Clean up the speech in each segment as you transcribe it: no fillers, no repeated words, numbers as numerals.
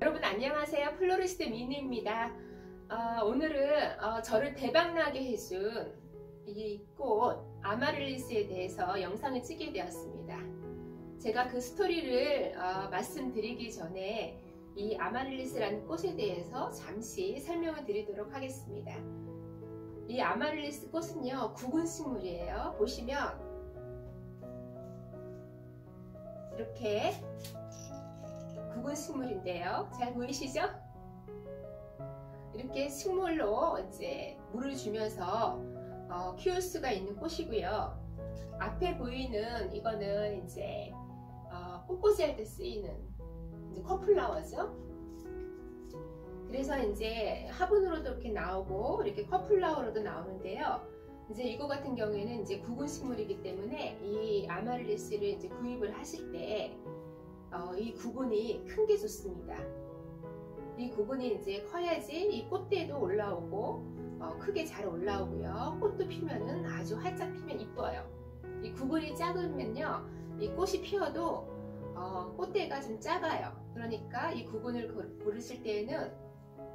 여러분 안녕하세요. 플로리스트 미니입니다. 오늘은 저를 대박나게 해준 이 꽃 아마릴리스에 대해서 영상을 찍게 되었습니다. 제가 그 스토리를 말씀드리기 전에 이 아마릴리스라는 꽃에 대해서 잠시 설명을 드리도록 하겠습니다. 이 아마릴리스 꽃은요, 구근식물이에요. 보시면 이렇게 구근식물인데요. 잘 보이시죠? 이렇게 식물로 이제 물을 주면서 키울 수가 있는 꽃이고요. 앞에 보이는 이거는 이제 꽃꽂이 할 때 쓰이는 이제 컷플라워죠. 그래서 이제 화분으로도 이렇게 나오고 이렇게 컷플라워로도 나오는데요. 이제 이거 같은 경우에는 이제 구근식물이기 때문에 이 아마릴리스를 이제 구입을 하실 때 이 구근이 큰 게 좋습니다. 이 구근이 이제 커야지 이 꽃대도 올라오고 크게 잘 올라오고요. 꽃도 피면은 아주 활짝 피면 이뻐요. 이 구근이 작으면요, 이 꽃이 피어도 꽃대가 좀 작아요. 그러니까 이 구근을 고르실 때에는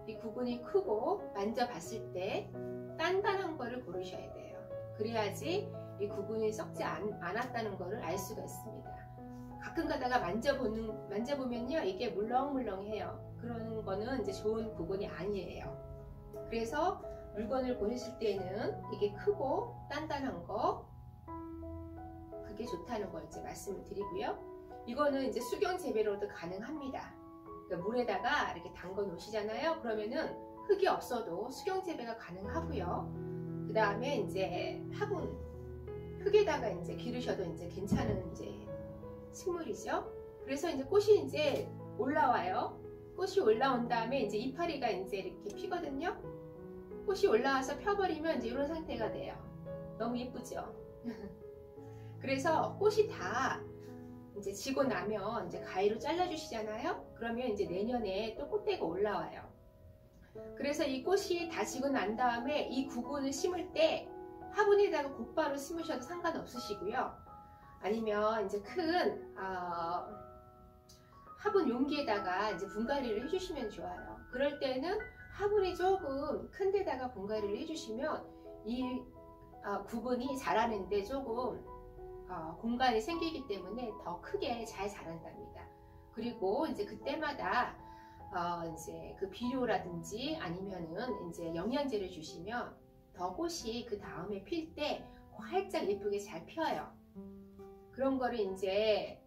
이 구근이 크고 만져봤을 때 단단한 거를 고르셔야 돼요. 그래야지 이 구근이 썩지 않았다는 거를 알 수가 있습니다. 가끔 가다가 만져보면요, 이게 물렁물렁해요. 그런 거는 이제 좋은 구근이 아니에요. 그래서 물건을 고르실 때는 이게 크고 단단한 거, 그게 좋다는 걸 이제 말씀을 드리고요. 이거는 이제 수경 재배로도 가능합니다. 그러니까 물에다가 이렇게 담궈 놓으시잖아요. 그러면은 흙이 없어도 수경 재배가 가능하고요. 그 다음에 이제 화분 흙에다가 이제 기르셔도 이제 괜찮은 이제 식물이죠. 그래서 이제 꽃이 이제 올라와요. 꽃이 올라온 다음에 이제 이파리가 이제 이렇게 피거든요. 꽃이 올라와서 펴버리면 이제 이런 상태가 돼요. 너무 예쁘죠? 그래서 꽃이 다 이제 지고 나면 이제 가위로 잘라주시잖아요. 그러면 이제 내년에 또 꽃대가 올라와요. 그래서 이 꽃이 다 지고 난 다음에 이 구근을 심을 때 화분에다가 곧바로 심으셔도 상관없으시고요. 아니면 이제 큰 화분 용기에다가 이제 분갈이를 해주시면 좋아요. 그럴 때는 화분이 조금 큰 데다가 분갈이를 해주시면 이 구근이 자라는데 조금 공간이 생기기 때문에 더 크게 잘 자란답니다. 그리고 이제 그때마다 이제 그 비료라든지 아니면은 이제 영양제를 주시면 더 꽃이 그 다음에 필 때 활짝 예쁘게 잘 펴요. 그런 거를 이제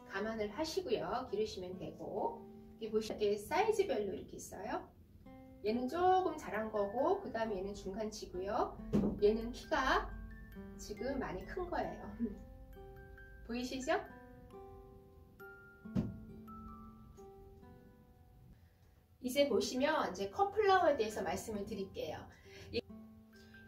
감안을 하시고요. 기르시면 되고, 이렇게 보시면 사이즈별로 이렇게 있어요. 얘는 조금 자란 거고, 그 다음에 얘는 중간치고요. 얘는 키가 지금 많이 큰 거예요. 보이시죠? 이제 보시면 이제 컷플라워에 대해서 말씀을 드릴게요.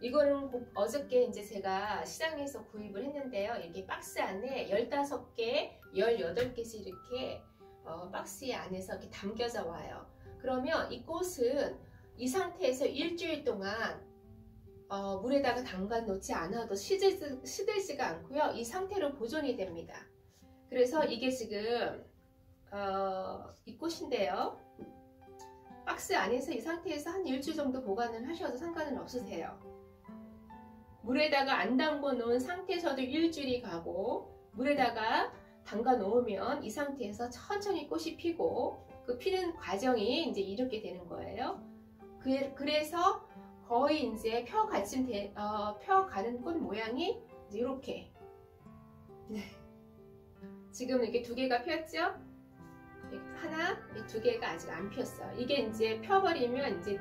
이거는 어저께 이제 제가 시장에서 구입을 했는데요. 이렇게 박스 안에 15개, 18개씩 이렇게 박스 안에서 이렇게 담겨져 와요. 그러면 이 꽃은 이 상태에서 일주일 동안 물에다가 담가 놓지 않아도 시들지가 않고요. 이 상태로 보존이 됩니다. 그래서 이게 지금 이 꽃인데요. 박스 안에서 이 상태에서 한 일주일 정도 보관을 하셔도 상관은 없으세요. 물에다가 안 담궈 놓은 상태에서도 일주일이 가고, 물에다가 담가 놓으면 이 상태에서 천천히 꽃이 피고, 그 피는 과정이 이제 이렇게 되는 거예요. 그래서 거의 이제 펴가는 꽃 모양이 이제 이렇게. 네. 지금 이렇게 2개가 폈죠? 하나, 이 2개가 아직 안 폈어요. 이게 이제 펴버리면 이제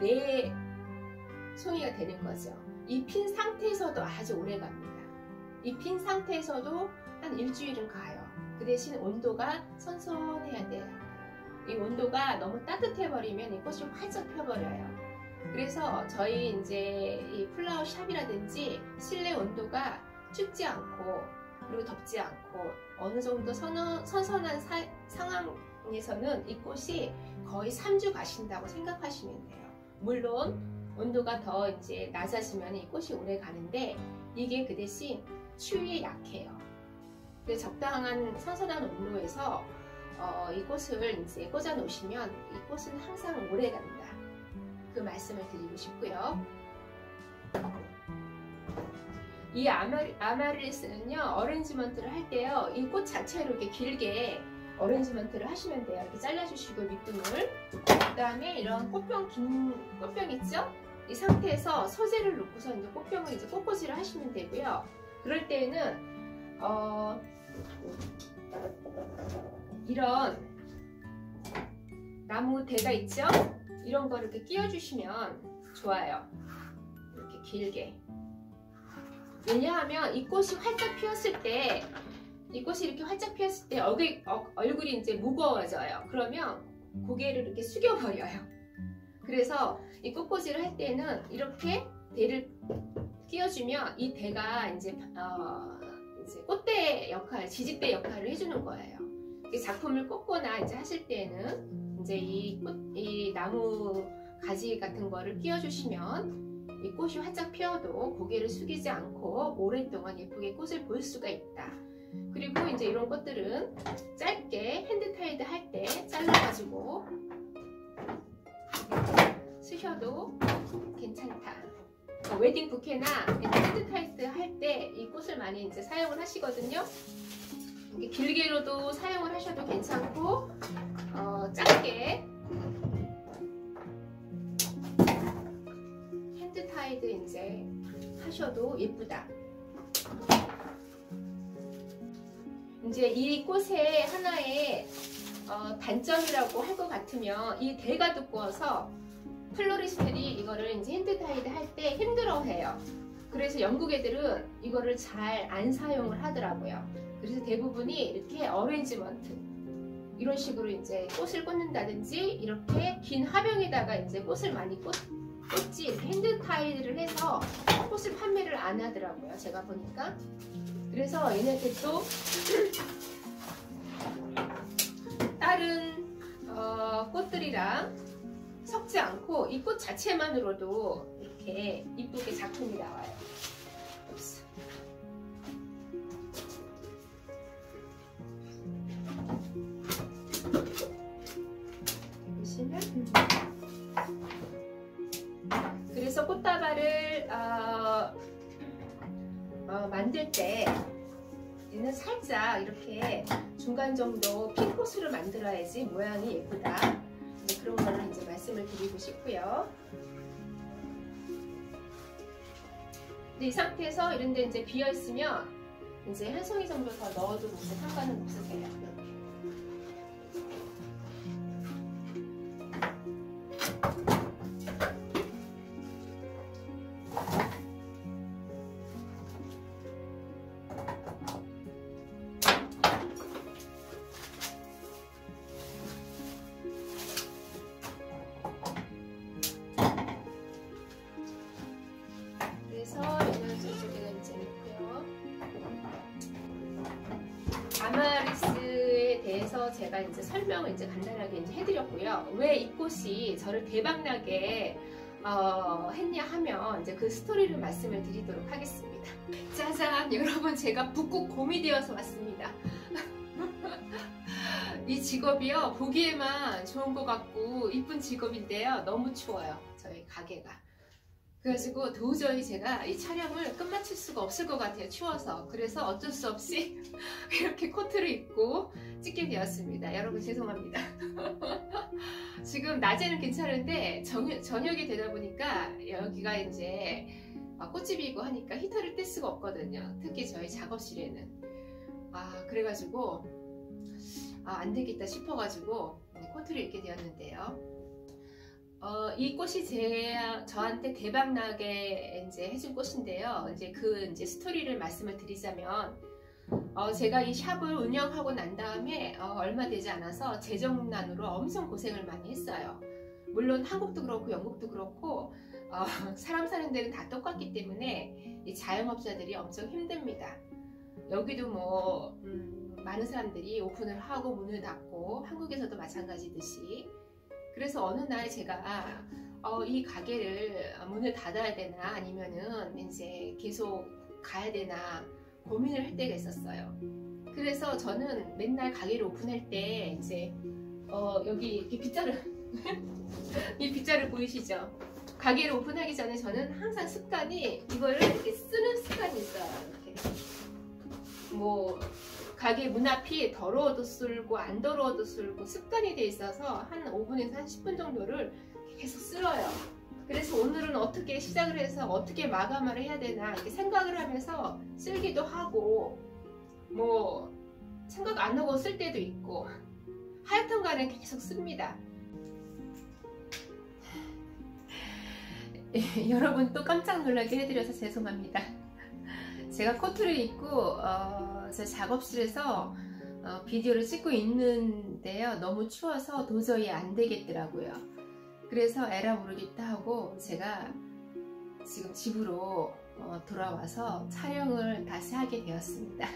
4송이가 되는 거죠. 이 핀 상태에서도 아주 오래 갑니다. 이 핀 상태에서도 한 일주일은 가요. 그 대신 온도가 선선해야 돼요. 이 온도가 너무 따뜻해 버리면 이 꽃이 활짝 펴버려요. 그래서 저희 이제 이 플라워 샵이라든지 실내 온도가 춥지 않고 그리고 덥지 않고 어느 정도 선선한 상황에서는 이 꽃이 거의 3주 가신다고 생각하시면 돼요. 물론 온도가 더 이제 낮아지면 이 꽃이 오래 가는데 이게 그 대신 추위에 약해요. 적당한 선선한 온도에서 이 꽃을 이제 꽂아 놓으시면 이 꽃은 항상 오래 간다. 그 말씀을 드리고 싶고요. 이 아마릴리스는요, 어레인지먼트를 할 때요, 이 꽃 자체로 이렇게 길게 어레인지먼트를 하시면 돼요. 이렇게 잘라주시고 밑둥을. 그 다음에 이런 꽃병, 긴 꽃병 있죠? 이 상태에서 소재를 놓고서 이제 꽃병을 이제 꽃꽂이를 하시면 되고요. 그럴 때에는 이런 나무 대가 있죠? 이런 거를 이렇게 끼워주시면 좋아요. 이렇게 길게. 왜냐하면 이 꽃이 활짝 피었을 때, 이 꽃이 이렇게 활짝 피었을 때 얼굴이 이제 무거워져요. 그러면 고개를 이렇게 숙여버려요. 그래서 이 꽃꽂이를 할 때는 이렇게 대를 끼워주면 이 대가 이제 꽃대 역할, 지지대 역할을 해주는 거예요. 작품을 꽂거나 이제 하실 때는 이제 이 나무 가지 같은 거를 끼워주시면 이 꽃이 활짝 피어도 고개를 숙이지 않고 오랫동안 예쁘게 꽃을 볼 수가 있다. 그리고 이제 이런 꽃들은 짧게 핸드타이드 할 때 잘라가지고 쓰셔도 괜찮다. 웨딩 부케나 핸드타이드 할 때 이 꽃을 많이 이제 사용을 하시거든요. 이렇게 길게로도 사용을 하셔도 괜찮고, 짧게 핸드타이드 이제 하셔도 예쁘다. 이제 이 꽃의 하나의 단점이라고 할 것 같으면 이 대가 두꺼워서 플로리스트들이 이거를 이제 핸드타이드 할 때 힘들어해요. 그래서 영국 애들은 이거를 잘 안 사용을 하더라고요. 그래서 대부분이 이렇게 어레인지먼트 이런 식으로 이제 꽃을 꽂는다든지 이렇게 긴 화병에다가 이제 꽃을 많이 꽂지 이렇게 핸드타이드를 해서 꽃을 판매를 안 하더라고요. 제가 보니까. 그래서 얘네들 또 다른 꽃들이랑 섞지 않고 이 꽃 자체만으로도 이렇게 이쁘게 작품이 나와요. 보시면 그래서 꽃다발을 만들 때 얘는 살짝 이렇게 중간 정도 핀 코스를 만들어야지 모양이 예쁘다. 그런 거를 이제 말씀을 드리고 싶고요. 근데 이 상태에서 이런 데 이제 비어 있으면 이제 한 송이 정도 더 넣어도 이제 상관은 없으세요. 이렇게. 아마리스에 대해서 제가 이제 설명을 이제 간단하게 이제 해드렸고요. 왜 이 꽃이 저를 대박나게 했냐 하면 이제 그 스토리를 말씀을 드리도록 하겠습니다. 짜잔! 여러분, 제가 북극 곰이 되어서 왔습니다. 이 직업이요, 보기에만 좋은 것 같고 이쁜 직업인데요, 너무 추워요, 저희 가게가. 그래가지고 도저히 제가 이 촬영을 끝마칠 수가 없을 것 같아요, 추워서. 그래서 어쩔 수 없이 이렇게 코트를 입고 찍게 되었습니다. 여러분 죄송합니다. 지금 낮에는 괜찮은데 저녁이 되다 보니까 여기가 이제 꽃집이고 하니까 히터를 뗄 수가 없거든요. 특히 저희 작업실에는. 그래가지고 안 되겠다 싶어가지고 코트를 입게 되었는데요. 이 꽃이 저한테 대박나게 이제 해준 꽃인데요. 이제 이제 스토리를 말씀을 드리자면, 제가 이 샵을 운영하고 난 다음에 얼마 되지 않아서 재정난으로 엄청 고생을 많이 했어요. 물론 한국도 그렇고 영국도 그렇고 사람 사는 데는 다 똑같기 때문에 이 자영업자들이 엄청 힘듭니다. 여기도 뭐 많은 사람들이 오픈을 하고 문을 닫고, 한국에서도 마찬가지듯이. 그래서 어느 날 제가 이 가게를 문을 닫아야 되나 아니면은 이제 계속 가야 되나 고민을 할 때가 있었어요. 그래서 저는 맨날 가게를 오픈할 때 이제 여기 이렇게 빗자루 이 빗자루 보이시죠? 가게를 오픈하기 전에 저는 항상 습관이 이거를 이렇게 쓰는 습관이 있어요. 이렇게 뭐 가게 문 앞이 더러워도 쓸고 안 더러워도 쓸고 습관이 돼 있어서 한 5분에서 한 10분 정도를 계속 쓸어요. 그래서 오늘은 어떻게 시작을 해서 어떻게 마감을 해야 되나 이렇게 생각을 하면서 쓸기도 하고 뭐 생각 안 하고 쓸 때도 있고 하여튼 간에 계속 씁니다. 여러분 또 깜짝 놀라게 해드려서 죄송합니다. 제가 코트를 입고 제 작업실에서 비디오를 찍고 있는데요. 너무 추워서 도저히 안 되겠더라고요. 그래서 에라 모르겠다 하고 제가 지금 집으로 돌아와서 촬영을 다시 하게 되었습니다.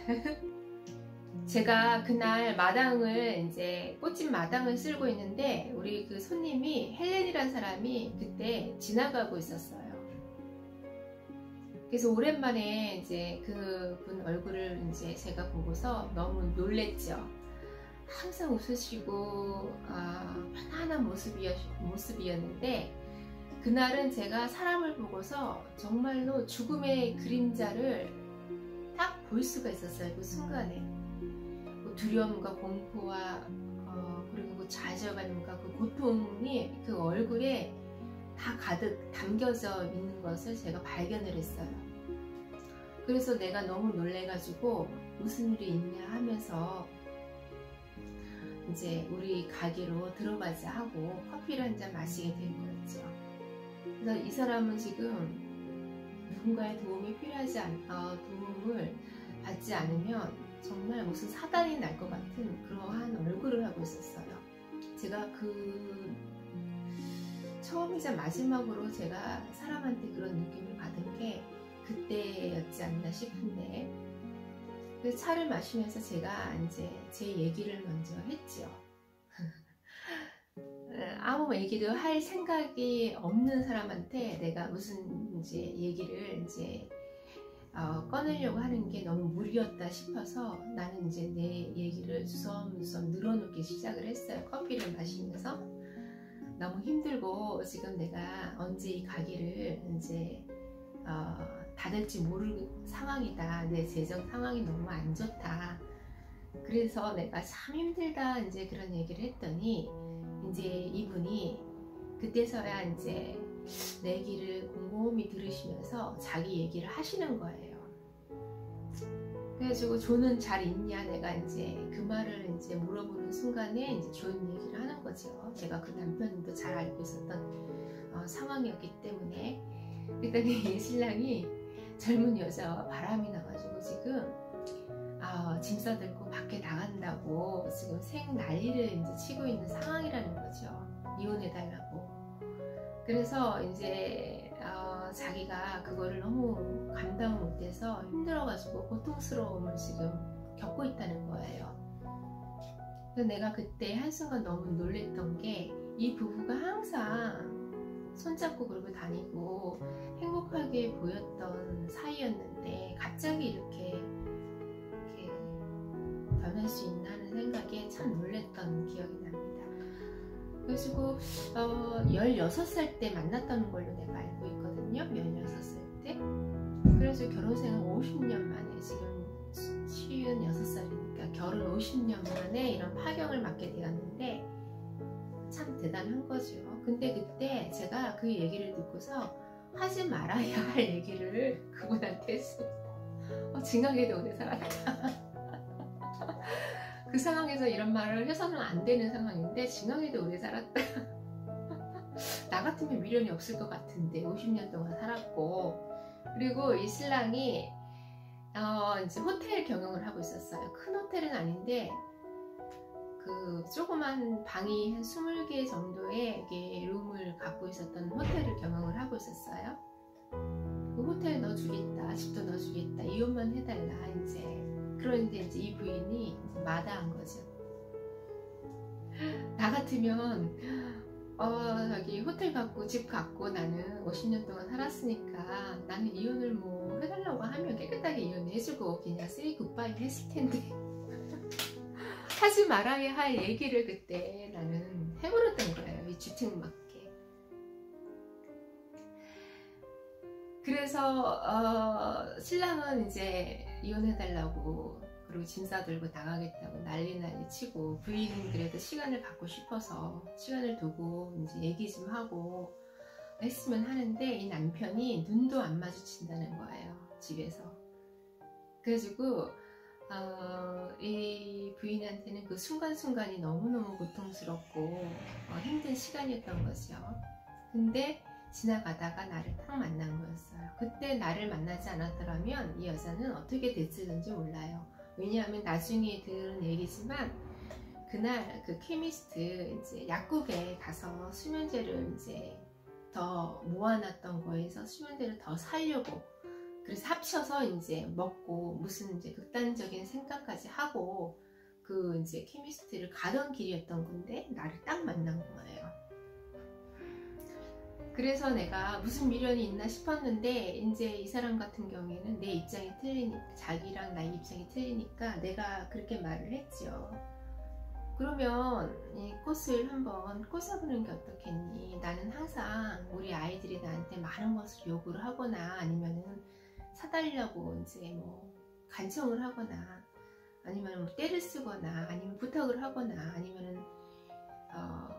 제가 그날 마당을 이제 꽃집 마당을 쓸고 있는데 우리 그 손님이 헬렌이라는 사람이 그때 지나가고 있었어요. 그래서 오랜만에 이제 그분 얼굴을 이제 제가 보고서 너무 놀랬죠. 항상 웃으시고 편안한 모습이었는데 그날은 제가 사람을 보고서 정말로 죽음의 그림자를 딱 볼 수가 있었어요. 그 순간에 두려움과 공포와 그리고 그 좌절감과 그 고통이 그 얼굴에 다 가득 담겨져 있는 것을 제가 발견을 했어요. 그래서 내가 너무 놀래가지고 무슨 일이 있냐 하면서 이제 우리 가게로 들어가자 하고 커피를 한 잔 마시게 된 거였죠. 그래서 이 사람은 지금 누군가의 도움이 필요하지 도움을 받지 않으면 정말 무슨 사단이 날 것 같은 그러한 얼굴을 하고 있었어요. 제가 처음이자 마지막으로 제가 사람한테 그런 느낌을 받은 게 그때였지 않나 싶은데 그래서 차를 마시면서 제가 이제 제 얘기를 먼저 했죠. 아무 얘기도 할 생각이 없는 사람한테 내가 무슨 이제 얘기를 이제 꺼내려고 하는 게 너무 무리였다 싶어서 나는 이제 내 얘기를 주섬주섬 늘어놓기 시작을 했어요. 커피를 마시면서 너무 힘들고 지금 내가 언제 이 가게를 이제 닫을지 모르는 상황이다. 내 재정 상황이 너무 안 좋다. 그래서 내가 참 힘들다 이제 그런 얘기를 했더니 이제 이분이 그때서야 이제 내 얘기를 곰곰이 들으시면서 자기 얘기를 하시는 거예요. 그래가지고 조는 잘 있냐 내가 이제 그 말을 이제 물어보는 순간에 이제 좋은 얘기를 하는 거죠. 제가 그 남편도 잘 알고 있었던 상황이었기 때문에. 그랬더니 이 신랑이 젊은 여자와 바람이 나가지고 지금 짐 싸들고 밖에 나간다고 지금 생 난리를 이제 치고 있는 상황이라는 거죠. 이혼해달라고. 그래서 이제 자기가 그거를 너무 감당을 못해서 힘들어가지고 고통스러움을 지금 겪고 있다는 거예요. 그래서 내가 그때 한순간 너무 놀랬던 게 이 부부가 항상 손잡고 그러고 다니고 행복하게 보였던 사이였는데 갑자기 이렇게 변할 수 있나 하는 생각에 참 놀랬던 기억이 납니다. 그래가지고 16살 때 만났다는 걸로 내가 알고 있거든요. 16살 때. 그래서 결혼생활 50년 만에 지금 56살이니까 결혼 50년 만에 이런 파경을 맞게 되었는데 참 대단한 거죠. 근데 그때 제가 그 얘기를 듣고서 하지 말아야 할 얘기를 그분한테 했습니다. 징하게도 오래 살았다. 그 상황에서 이런 말을 해서는 안 되는 상황인데 징하게도 오래 살았다. 나 같으면 미련이 없을 것 같은데 50년 동안 살았고. 그리고 이 신랑이 이제 호텔 경영을 하고 있었어요. 큰 호텔은 아닌데 그 조그만 방이 한 20개 정도의 룸을 갖고 있었던 호텔을 경영을 하고 있었어요. 그 호텔 넣어주겠다, 집도 넣어주겠다, 이혼만 해달라 이제. 그런데 이제 이 부인이 마다한 거죠. 나 같으면 저기 호텔 갖고 집 갖고 나는 50년 동안 살았으니까 나는 이혼을 뭐 해달라고 하면 깨끗하게 이혼해주고 그냥 say goodbye 했을 텐데 하지 말아야 할 얘기를 그때 나는 해버렸던 거예요. 이 주책맞게. 그래서 신랑은 이제 이혼해달라고, 그리고 짐 싸들고 나가겠다고 난리 치고, 부인은 그래도 시간을 갖고 싶어서 시간을 두고 이제 얘기 좀 하고 했으면 하는데, 이 남편이 눈도 안 마주친다는 거예요, 집에서. 그래가지고 이 부인한테는 그 순간순간이 너무너무 고통스럽고 힘든 시간이었던 거죠. 근데 지나가다가 나를 딱 만난 거였어요. 그때 나를 만나지 않았더라면 이 여자는 어떻게 됐을는지 몰라요. 왜냐하면 나중에 들은 얘기지만, 그날 그 케미스트 이제 약국에 가서 수면제를 이제 더 모아놨던 거에서 수면제를 더 사려고, 그래서 합쳐서 이제 먹고 무슨 이제 극단적인 생각까지 하고 그 이제 케미스트를 가던 길이었던 건데, 나를 딱 만난 거예요. 그래서 내가 무슨 미련이 있나 싶었는데, 이제 이 사람 같은 경우에는 내 입장이 틀리니까, 자기랑 나의 입장이 틀리니까 내가 그렇게 말을 했죠. 그러면 이 꽃을 한번 꽂아보는 게 어떻겠니? 나는 항상 우리 아이들이 나한테 많은 것을 요구를 하거나 아니면은 사달라고 이제 뭐 간청을 하거나 아니면 뭐 떼를 쓰거나 아니면 부탁을 하거나 아니면은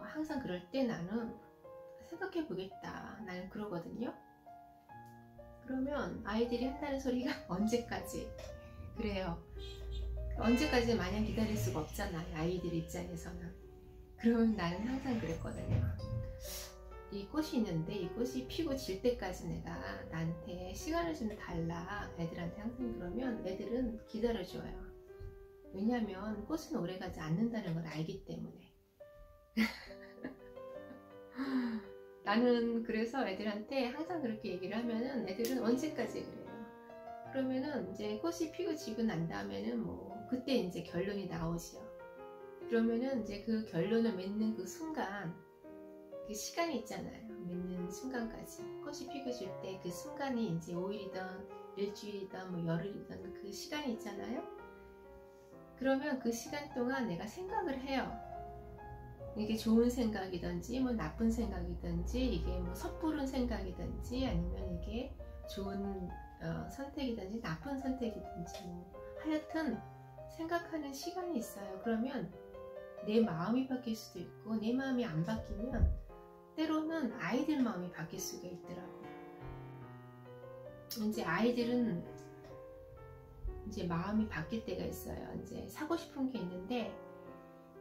항상 그럴 때 나는 생각해 보겠다, 나는 그러거든요. 그러면 아이들이 한다는 소리가 언제까지 그래요. 언제까지 마냥 기다릴 수가 없잖아요, 아이들 입장에서는. 그러면 나는 항상 그랬거든요. 이 꽃이 있는데 이 꽃이 피고 질 때까지 내가 나한테 시간을 좀 달라, 애들한테 항상 그러면 애들은 기다려줘요. 왜냐하면 꽃은 오래가지 않는다는 걸 알기 때문에. 나는 그래서 애들한테 항상 그렇게 얘기를 하면은 애들은 언제까지 그래요. 그러면은 이제 꽃이 피고 지고 난 다음에는 뭐 그때 이제 결론이 나오죠. 그러면은 이제 그 결론을 맺는 그 순간, 그 시간이 있잖아요. 맺는 순간까지, 꽃이 피고 질 때 그 순간이 이제 5일이든 일주일이든 뭐 열흘이든 그 시간이 있잖아요. 그러면 그 시간 동안 내가 생각을 해요. 이게 좋은 생각이든지 뭐 나쁜 생각이든지, 이게 뭐 섣부른 생각이든지 아니면 이게 좋은 선택이든지 나쁜 선택이든지, 뭐 하여튼 생각하는 시간이 있어요. 그러면 내 마음이 바뀔 수도 있고, 내 마음이 안 바뀌면 때로는 아이들 마음이 바뀔 수가 있더라고요. 이제 아이들은 이제 마음이 바뀔 때가 있어요. 이제 사고 싶은 게 있는데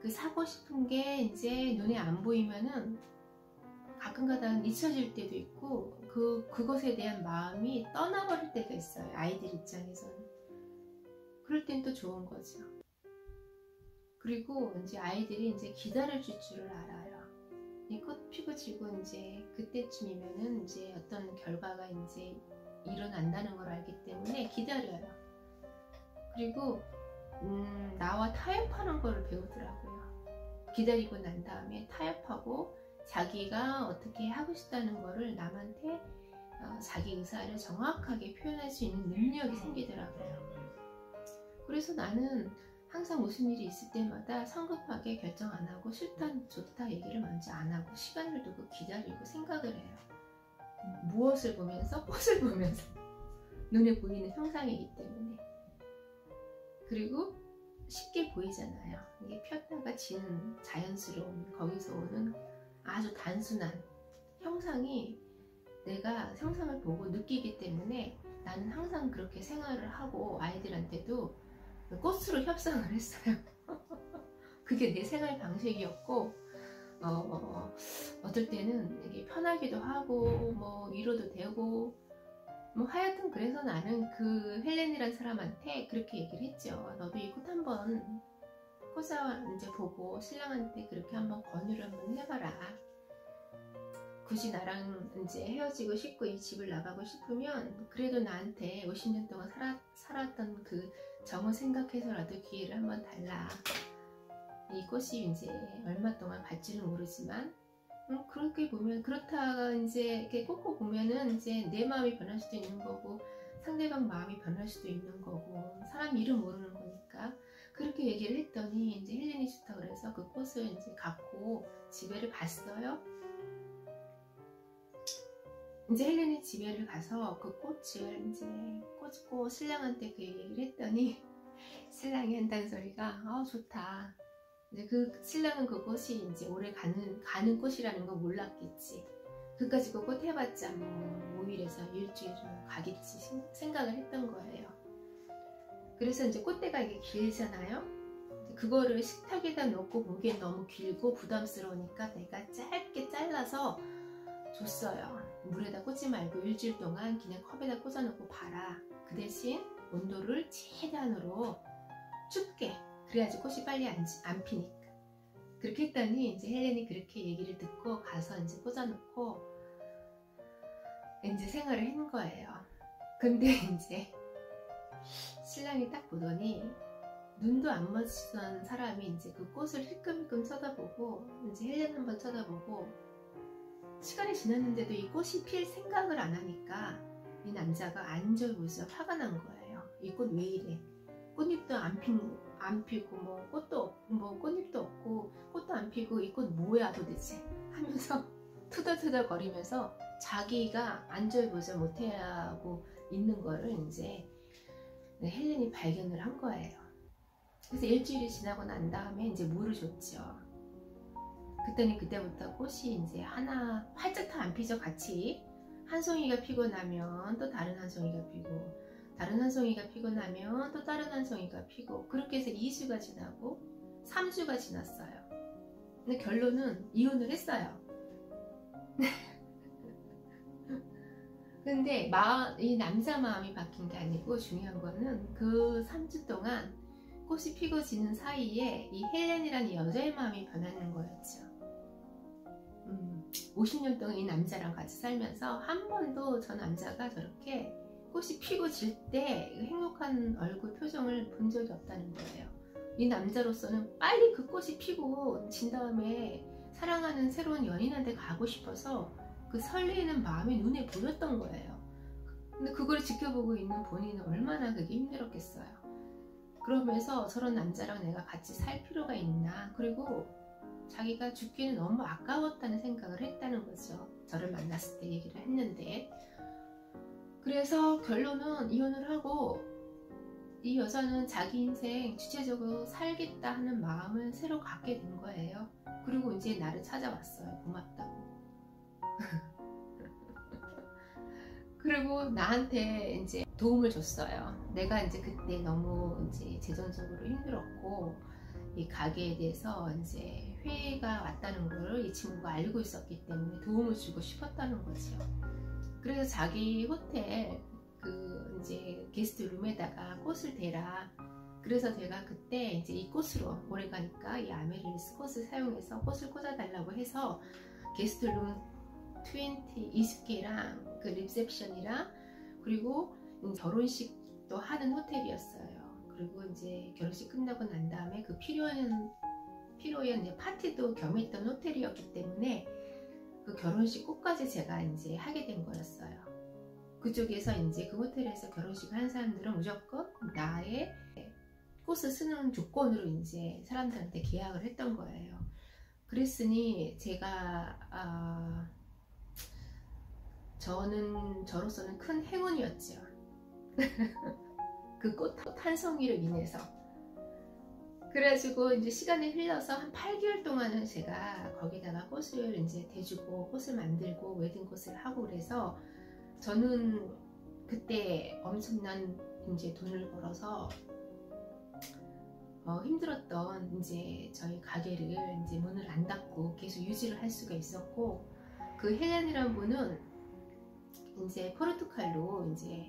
그 사고 싶은 게 이제 눈에 안 보이면은 가끔가다 잊혀질 때도 있고, 그것에 대한 마음이 떠나버릴 때가 있어요, 아이들 입장에서는. 그럴 땐 또 좋은 거죠. 그리고 이제 아이들이 이제 기다려줄 줄을 알아요. 이 꽃 피고 지고 이제 그때쯤이면은 이제 어떤 결과가 이제 일어난다는 걸 알기 때문에 기다려요. 그리고 나와 타협하는 거를 배우더라고요. 기다리고 난 다음에 타협하고 자기가 어떻게 하고 싶다는 거를 남한테 자기 의사를 정확하게 표현할 수 있는 능력이 생기더라고요. 그래서 나는 항상 무슨 일이 있을 때마다 성급하게 결정 안 하고 싫다 좋다 얘기를 먼저 안 하고 시간을 두고 기다리고 생각을 해요. 무엇을 보면서? 꽃을 보면서. 눈에 보이는 형상이기 때문에. 그리고 쉽게 보이잖아요. 이게 폈다가 지는 자연스러운, 거기서 오는 아주 단순한 형상이 내가 형상을 보고 느끼기 때문에 나는 항상 그렇게 생활을 하고 아이들한테도 꽃으로 협상을 했어요. 그게 내 생활 방식이었고, 어떨 때는 이게 편하기도 하고 뭐 위로도 되고 뭐 하여튼 그래서 나는 그 헬렌이라는 사람한테 그렇게 얘기를 했죠. 너도 이 꽃 한번 꽂아 이제 보고 신랑한테 그렇게 한번 권유를 한번 해봐라. 굳이 나랑 이제 헤어지고 싶고 이 집을 나가고 싶으면 그래도 나한테 50년 동안 살았던 그 정을 생각해서라도 기회를 한번 달라. 이 꽃이 이제 얼마 동안 갈지는 모르지만 그렇게 보면, 그렇다가 이제 이렇게 꽂고 보면은 이제 내 마음이 변할 수도 있는 거고 상대방 마음이 변할 수도 있는 거고 사람 이름 모르는 거니까 그렇게 얘기를 했더니 이제 헬렌이 그 꽃을 이제 갖고 집에를 갔어요. 이제 헬렌이 집에를 가서 그 꽃을 이제 꽂고 신랑한테 그 얘기를 했더니 신랑이 한다는 소리가 좋다. 이제 그 신랑은 그 꽃이 이제 오래 가는 꽃이라는 거 몰랐겠지. 그까지 그 꽃 해봤자 뭐 5일에서 일주일은 가겠지 생각을 했던 거예요. 그래서 이제 꽃대가 이게 길잖아요. 그거를 식탁에다 놓고 보기엔 너무 길고 부담스러우니까 내가 짧게 잘라서 줬어요. 물에다 꽂지 말고 일주일 동안 그냥 컵에다 꽂아놓고 봐라. 그 대신 온도를 최대한으로 춥게, 그래야지 꽃이 빨리 안 피니까. 그렇게 했더니 이제 헬렌이 그렇게 얘기를 듣고 가서 이제 꽂아놓고 이제 생활을 한 거예요. 근데 이제 신랑이 딱 보더니 눈도 안 마주치던 사람이 이제 그 꽃을 힐끔힐끔 쳐다보고 이제 헬렌 한번 쳐다보고 시간이 지났는데도 이 꽃이 필 생각을 안 하니까 이 남자가 안절부절 화가 난 거예요. 이 꽃 왜 이래? 꽃잎도 안 피고 뭐 꽃도 뭐 꽃잎도 없고 꽃도 안 피고 이 꽃 뭐야 도대체 하면서 투덜투덜 거리면서 자기가 안절부절 못하고 있는 거를 이제 헬렌이 발견을 한 거예요. 그래서 일주일이 지나고 난 다음에 이제 물을 줬죠. 그랬더니 그때부터 꽃이 이제 하나 활짝 다 안 피죠. 같이 한 송이가 피고 나면 또 다른 한 송이가 피고, 다른 한 송이가 피고 나면 또 다른 한 송이가 피고, 그렇게 해서 2주가 지나고 3주가 지났어요. 근데 결론은 이혼을 했어요. 근데 이 남자 마음이 바뀐 게 아니고 중요한 거는 그 3주 동안 꽃이 피고 지는 사이에 이 헬렌이라는 여자의 마음이 변하는 거였죠. 50년 동안 이 남자랑 같이 살면서 한 번도 저 남자가 저렇게 꽃이 피고 질 때 행복한 얼굴 표정을 본 적이 없다는 거예요. 이 남자로서는 빨리 그 꽃이 피고 진 다음에 사랑하는 새로운 연인한테 가고 싶어서 그 설레이는 마음이 눈에 보였던 거예요. 근데 그걸 지켜보고 있는 본인은 얼마나 그게 힘들었겠어요. 그러면서 저런 남자랑 내가 같이 살 필요가 있나, 그리고 자기가 죽기는 너무 아까웠다는 생각을 했다는 거죠. 저를 만났을 때 얘기를 했는데, 그래서 결론은 이혼을 하고 이 여자는 자기 인생 주체적으로 살겠다 하는 마음을 새로 갖게 된 거예요. 그리고 이제 나를 찾아왔어요. 고맙다고. 그리고 나한테 이제 도움을 줬어요. 내가 이제 그때 너무 이제 재정적으로 힘들었고 이 가게에 대해서 이제 회의가 왔다는 걸 이 친구가 알고 있었기 때문에 도움을 주고 싶었다는 거죠. 그래서 자기 호텔 그 이제 게스트 룸에다가 꽃을 대라. 그래서 제가 그때 이제 이 꽃으로 오래 가니까 이 아메릴리스 꽃을 사용해서 꽃을 꽂아달라고 해서 게스트 룸 20개랑 그 리셉션이랑 그리고 결혼식도 하는 호텔이었어요. 그리고 이제 결혼식 끝나고 난 다음에 그 필요한 이제 파티도 겸했던 호텔이었기 때문에 그 결혼식 꽃까지 제가 이제 하게 된 거였어요. 그쪽에서 이제 그 호텔에서 결혼식을 한 사람들은 무조건 나의 꽃을 쓰는 조건으로 이제 사람들한테 계약을 했던 거예요. 그랬으니 제가 저로서는 큰 행운이었죠. 그 꽃 한 송이로 인해서. 그래가지고 이제 시간이 흘러서 한 8개월 동안은 제가 거기다가 꽃을 이제 대주고 꽃을 만들고 웨딩꽃을 하고 그래서 저는 그때 엄청난 이제 돈을 벌어서 힘들었던 이제 저희 가게를 이제 문을 안 닫고 계속 유지를 할 수가 있었고, 그 헬렌이라는 분은 이제 포르투갈로 이제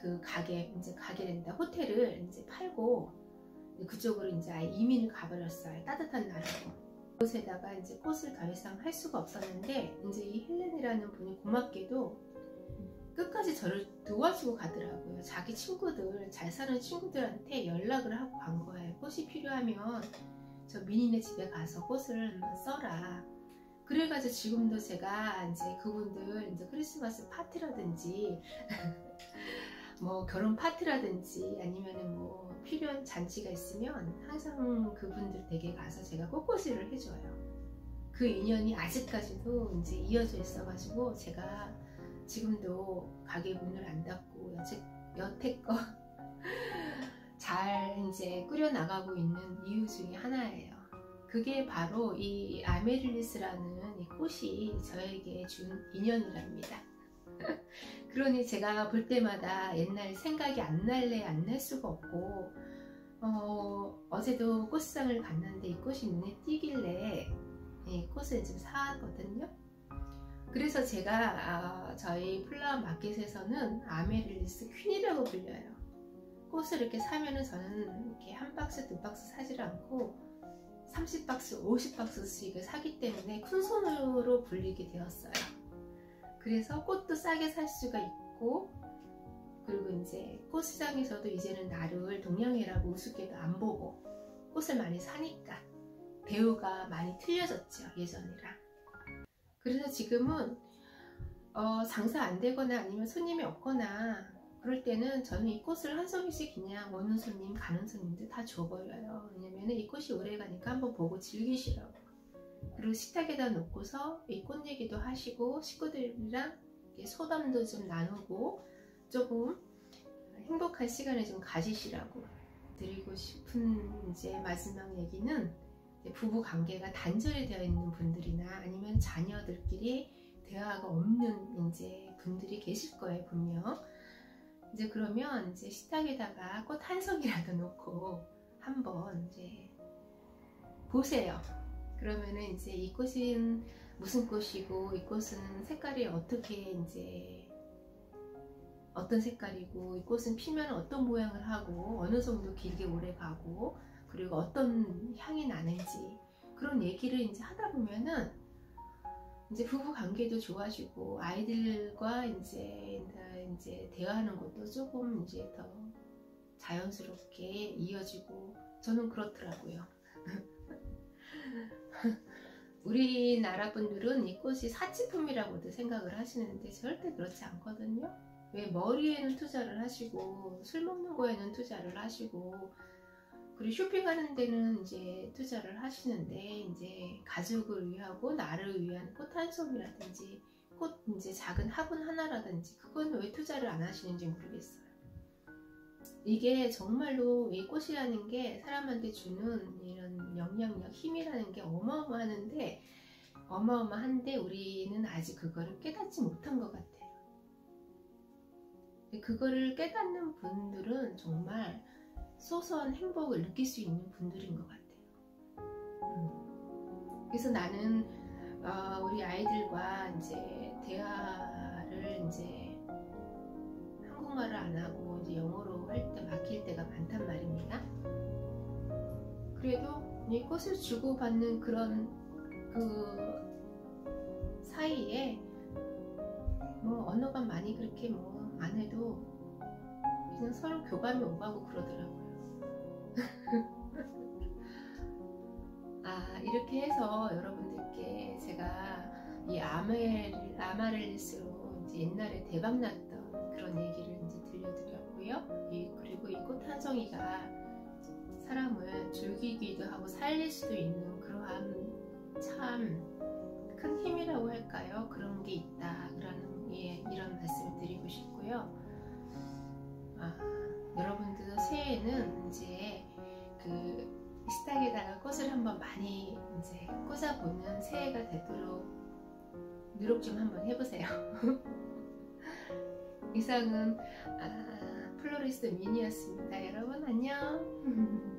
그 가게랜다 호텔을 이제 팔고 그쪽으로 이제 아예 이민을 가버렸어요. 따뜻한 나라로. 그곳에다가 이제 꽃을 더 이상 할 수가 없었는데 이제 이 헬렌이라는 분이 고맙게도 끝까지 저를 도와주고 가더라고요. 자기 친구들, 잘 사는 친구들한테 연락을 하고 간 거예요. 꽃이 필요하면 저 민희네 집에 가서 꽃을 한번 써라. 그래가지고 지금도 제가 이제 그분들 이제 크리스마스 파티라든지 뭐 결혼 파티라든지 아니면은 뭐 필요한 잔치가 있으면 항상 그분들 댁에 가서 제가 꽃꽂이를 해줘요. 그 인연이 아직까지도 이제 이어져 있어가지고 제가 지금도 가게 문을 안 닫고 여태껏 잘 이제 꾸려나가고 있는 이유 중에 하나예요. 그게 바로 이 아메릴리스라는 이 꽃이 저에게 준 인연이랍니다. 그러니 제가 볼 때마다 옛날 생각이 안 날 수가 없고, 어제도 꽃시장을 갔는데 이 꽃이 눈에 띄길래 이 꽃을 좀 사왔거든요. 그래서 제가 저희 플라워 마켓에서는 아메릴리스 퀸이라고 불려요. 꽃을 이렇게 사면은 저는 이렇게 한 박스, 두 박스 사질 않고 30박스, 50박스씩을 사기 때문에 큰손으로 불리게 되었어요. 그래서 꽃도 싸게 살 수가 있고, 그리고 이제 꽃시장에서도 이제는 나를 동양애라고 우습게도 안 보고 꽃을 많이 사니까 대우가 많이 틀려졌죠, 예전이랑. 그래서 지금은 장사 안 되거나 아니면 손님이 없거나 그럴 때는 저는 이 꽃을 한 송이씩 그냥 오는 손님 가는 손님들 다 줘버려요. 왜냐면 이 꽃이 오래 가니까 한번 보고 즐기시라고. 그리고 식탁에다 놓고서 이 꽃 얘기도 하시고 식구들이랑 소담도 좀 나누고 조금 행복한 시간을 좀 가지시라고 드리고 싶은 이제 마지막 얘기는, 부부 관계가 단절이 되어 있는 분들이나 아니면 자녀들끼리 대화가 없는 이제 분들이 계실 거예요, 분명. 이제 그러면 이제 식탁에다가 꽃 한 송이라도 놓고 한번 이제 보세요. 그러면은 이제 이 꽃은 무슨 꽃이고, 이 꽃은 색깔이 어떻게 이제 어떤 색깔이고, 이 꽃은 피면 어떤 모양을 하고 어느 정도 길게 오래 가고, 그리고 어떤 향이 나는지 그런 얘기를 이제 하다 보면은 이제 부부 관계도 좋아지고 아이들과 이제 대화하는 것도 조금 이제 더 자연스럽게 이어지고, 저는 그렇더라고요. 우리나라 분들은 이 꽃이 사치품이라고도 생각을 하시는데 절대 그렇지 않거든요. 왜 머리에는 투자를 하시고 술 먹는 거에는 투자를 하시고, 그리고 쇼핑하는 데는 이제 투자를 하시는데, 이제 가족을 위하고 나를 위한 꽃 한 송이라든지 꽃 이제 작은 화분 하나라든지 그건 왜 투자를 안 하시는지 모르겠어요. 이게 정말로 이 꽃이라는 게 사람한테 주는 이런 영향력, 힘이라는 게 어마어마한데 우리는 아직 그거를 깨닫지 못한 것 같아요. 그거를 깨닫는 분들은 정말 소소한 행복을 느낄 수 있는 분들인 것 같아요. 그래서 나는 우리 아이들과 이제 대화를 이제 한국말을 안 하고 이제 영어로 할 때 막힐 때가 많단 말입니다. 그래도 이 꽃을 주고받는 그런 그 사이에 뭐 언어가 많이 그렇게 뭐 안 해도 그냥 서로 교감이 오가고 그러더라고요. 이렇게 해서 여러분들께 제가 이 아마렐리스로 이제 옛날에 대박났던 그런 얘기를 이제 들려드렸고요. 그리고 이 꽃 한 송이가 사람을 죽이기도 하고 살릴 수도 있는 그러한 참 큰 힘이라고 할까요? 그런 게 있다라는 이런 말씀을 드리고 싶고요. 여러분들도 새해에는 이제 그 식탁에다가 꽃을 한번 많이 이제 꽂아보는 새해가 되도록 노력 좀 한번 해보세요. 이상은 플로리스트 미니였습니다. 여러분 안녕.